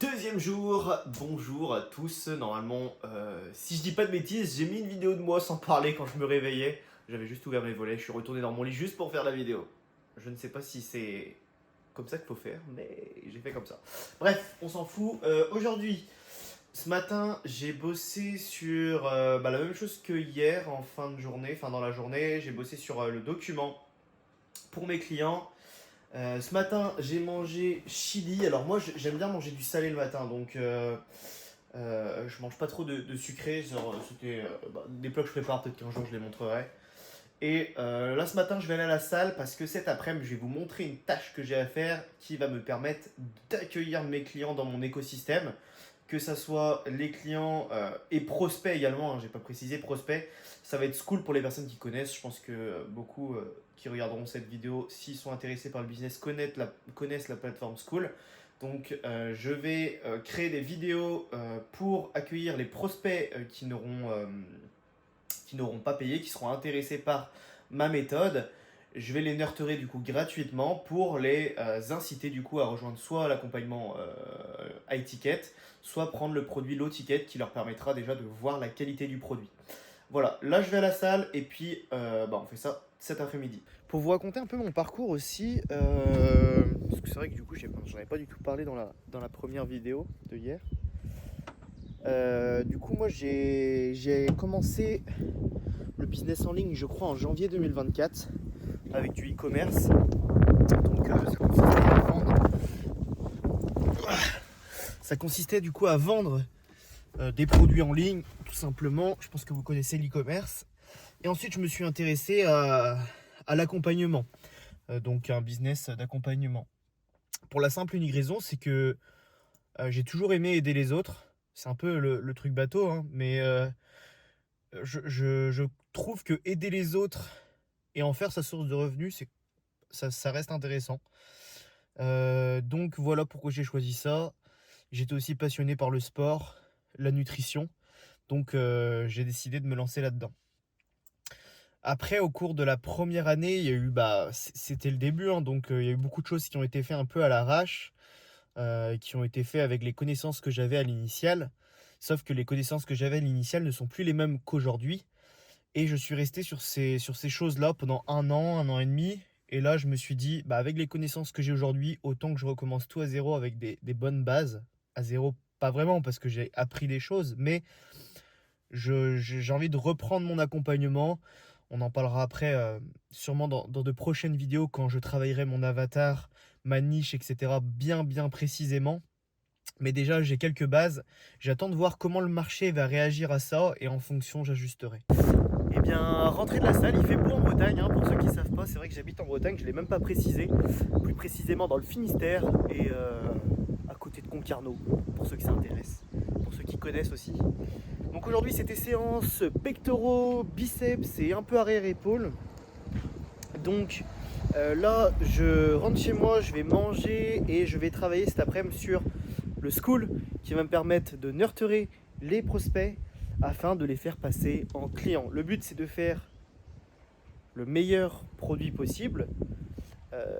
deuxième jour, bonjour à tous. Normalement, si je dis pas de bêtises, j'ai mis une vidéo de moi sans parler quand je me réveillais. J'avais juste ouvert mes volets, je suis retourné dans mon lit juste pour faire la vidéo. Je ne sais pas si c'est comme ça qu'il faut faire, mais j'ai fait comme ça. Bref, on s'en fout. Aujourd'hui, ce matin, j'ai bossé sur la même chose que hier en fin de journée, enfin dans la journée. J'ai bossé sur le document pour mes clients. Ce matin, j'ai mangé chili. Alors moi, j'aime bien manger du salé le matin, donc je mange pas trop de sucré. C'était des plats que je prépare, peut-être qu'un jour je les montrerai. Et là, ce matin, je vais aller à la salle parce que cet après-midi, je vais vous montrer une tâche que j'ai à faire qui va me permettre d'accueillir mes clients dans mon écosystème. Que ça soit les clients et prospects également, hein, j'ai pas précisé prospects. Ça va être Skool pour les personnes qui connaissent. Je pense que beaucoup qui regarderont cette vidéo, s'ils sont intéressés par le business, connaissent la plateforme Skool. Donc je vais créer des vidéos pour accueillir les prospects qui n'auront pas payé, qui seront intéressés par ma méthode. Je vais les nurturer du coup gratuitement pour les inciter du coup à rejoindre soit l'accompagnement high ticket, soit prendre le produit low ticket qui leur permettra déjà de voir la qualité du produit. Voilà, là je vais à la salle et puis on fait ça cet après-midi. Pour vous raconter un peu mon parcours aussi, parce que c'est vrai que du coup j'en avais pas du tout parlé dans la première vidéo de hier. Du coup moi j'ai commencé le business en ligne je crois en janvier 2024 avec du e-commerce. Donc ça consistait du coup à vendre des produits en ligne tout simplement. Je pense que vous connaissez l'e-commerce. Et ensuite je me suis intéressé à l'accompagnement. Donc un business d'accompagnement. Pour la simple et unique raison, c'est que j'ai toujours aimé aider les autres. C'est un peu le truc bateau, hein, mais je trouve que aider les autres et en faire sa source de revenus, ça reste intéressant. Donc voilà pourquoi j'ai choisi ça. J'étais aussi passionné par le sport, la nutrition, donc j'ai décidé de me lancer là-dedans. Après, au cours de la première année, il y a eu, c'était le début, hein, donc il y a eu beaucoup de choses qui ont été faites un peu à l'arrache, qui ont été faites avec les connaissances que j'avais à l'initiale. Sauf que les connaissances que j'avais à l'initiale ne sont plus les mêmes qu'aujourd'hui. Et je suis resté sur ces choses-là pendant un an et demi. Et là, je me suis dit, avec les connaissances que j'ai aujourd'hui, autant que je recommence tout à zéro avec des bonnes bases. À zéro, pas vraiment, parce que j'ai appris des choses, mais j'ai envie de reprendre mon accompagnement. On en parlera après, sûrement dans de prochaines vidéos, quand je travaillerai mon avatar, ma niche, etc. bien précisément. Mais déjà, j'ai quelques bases. J'attends de voir comment le marché va réagir à ça, et en fonction, j'ajusterai. Eh bien, rentrée de la salle, il fait beau en Bretagne, hein, pour ceux qui ne savent pas, c'est vrai que j'habite en Bretagne, je ne l'ai même pas précisé, plus précisément dans le Finistère et à côté de Concarneau, pour ceux qui s'intéressent, pour ceux qui connaissent aussi. Donc aujourd'hui c'était séance pectoraux, biceps et un peu arrière-épaule. Donc là je rentre chez moi, je vais manger et je vais travailler cet après-midi sur le Skool qui va me permettre de nurturer les prospects afin de les faire passer en clients. Le but c'est de faire le meilleur produit possible,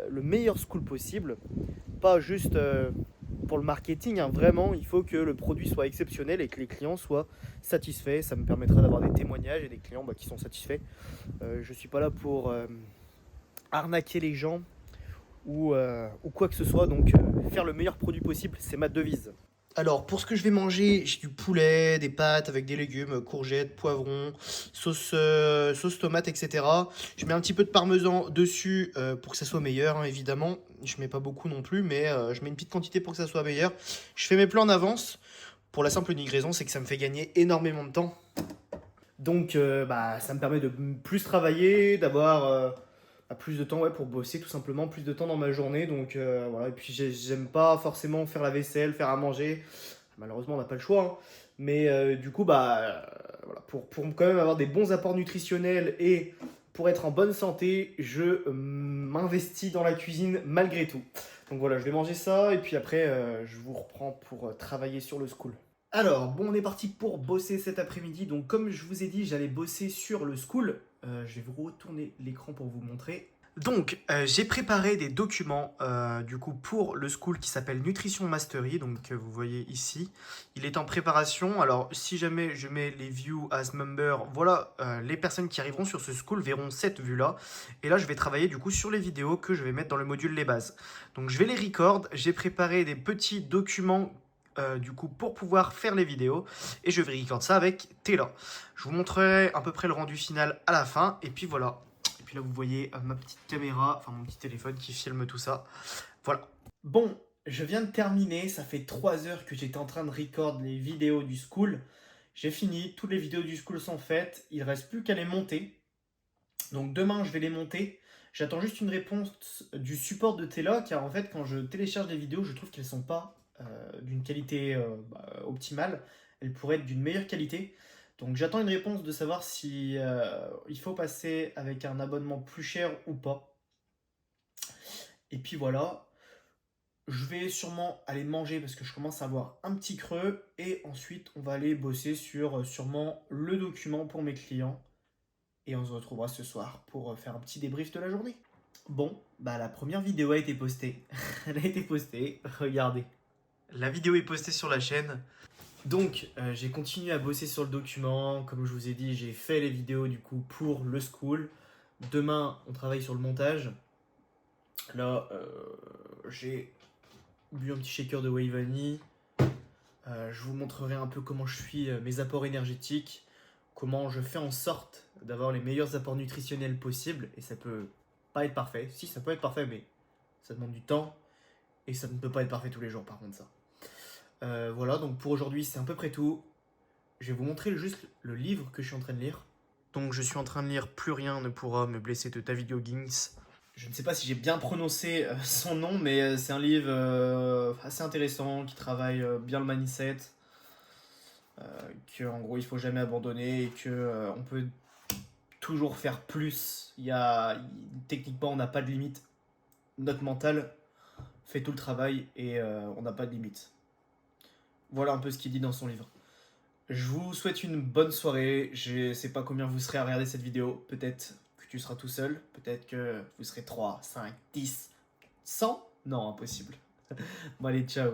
le meilleur Skool possible, pas juste pour le marketing, hein, vraiment il faut que le produit soit exceptionnel et que les clients soient satisfaits. Ça me permettra d'avoir des témoignages et des clients qui sont satisfaits. Je suis pas là pour arnaquer les gens ou quoi que ce soit, donc faire le meilleur produit possible, c'est ma devise. Alors, pour ce que je vais manger, j'ai du poulet, des pâtes avec des légumes, courgettes, poivrons, sauce tomate, etc. Je mets un petit peu de parmesan dessus pour que ça soit meilleur, hein, évidemment. Je mets pas beaucoup non plus, mais je mets une petite quantité pour que ça soit meilleur. Je fais mes plans en avance. Pour la simple et unique raison, c'est que ça me fait gagner énormément de temps. Donc, ça me permet de plus travailler, d'avoir plus de temps, ouais, pour bosser tout simplement, plus de temps dans ma journée. Donc voilà, et puis j'aime pas forcément faire la vaisselle, faire à manger. Malheureusement, on n'a pas le choix, hein. Mais du coup, voilà, pour quand même avoir des bons apports nutritionnels et pour être en bonne santé, je m'investis dans la cuisine malgré tout. Donc voilà, je vais manger ça et puis après, je vous reprends pour travailler sur le Skool. Alors, bon, on est parti pour bosser cet après-midi. Donc, comme je vous ai dit, j'allais bosser sur le Skool. Je vais vous retourner l'écran pour vous montrer. Donc, j'ai préparé des documents du coup pour le school qui s'appelle Nutrition Mastery. Donc, vous voyez ici, il est en préparation. Alors, si jamais je mets les views as member, voilà, les personnes qui arriveront sur ce school verront cette vue-là. Et là, je vais travailler du coup sur les vidéos que je vais mettre dans le module les bases. Donc, je vais les record. J'ai préparé des petits documents du coup pour pouvoir faire les vidéos et je vais record ça avec Taylor. Je vous montrerai à peu près le rendu final à la fin. Et puis voilà. Et puis là, vous voyez ma petite caméra, enfin mon petit téléphone qui filme tout ça. Voilà. Bon, je viens de terminer. Ça fait 3 heures que j'étais en train de record les vidéos du school. J'ai fini. Toutes les vidéos du school sont faites. Il ne reste plus qu'à les monter. Donc demain, je vais les monter. J'attends juste une réponse du support de Tela, car en fait, quand je télécharge les vidéos, je trouve qu'elles ne sont pas d'une qualité optimale. Elles pourraient être d'une meilleure qualité. Donc j'attends une réponse de savoir si il faut passer avec un abonnement plus cher ou pas. Et puis voilà, je vais sûrement aller manger parce que je commence à avoir un petit creux. Et ensuite, on va aller bosser sur sûrement le document pour mes clients. Et on se retrouvera ce soir pour faire un petit débrief de la journée. Bon, bah la première vidéo a été postée. Elle a été postée, regardez. La vidéo est postée sur la chaîne. Donc, j'ai continué à bosser sur le document. Comme je vous ai dit, j'ai fait les vidéos du coup pour le school. Demain, on travaille sur le montage. Là, j'ai bu un petit shaker de whey vanille. Je vous montrerai un peu comment je suis mes apports énergétiques, comment je fais en sorte d'avoir les meilleurs apports nutritionnels possibles. Et ça peut pas être parfait. Si, ça peut être parfait, mais ça demande du temps. Et ça ne peut pas être parfait tous les jours, par contre, ça. Voilà, donc pour aujourd'hui, c'est à peu près tout. Je vais vous montrer juste le livre que je suis en train de lire. Donc je suis en train de lire Plus rien ne pourra me blesser de David Goggins. Je ne sais pas si j'ai bien prononcé son nom, mais c'est un livre assez intéressant qui travaille bien le mindset. Qu'en gros il faut jamais abandonner et que on peut toujours faire plus. Techniquement on n'a pas de limite. Notre mental fait tout le travail et on n'a pas de limite. Voilà un peu ce qu'il dit dans son livre. Je vous souhaite une bonne soirée. Je sais pas combien vous serez à regarder cette vidéo. Peut-être que tu seras tout seul. Peut-être que vous serez 3, 5, 10, 100. Non, impossible. Bon allez, ciao.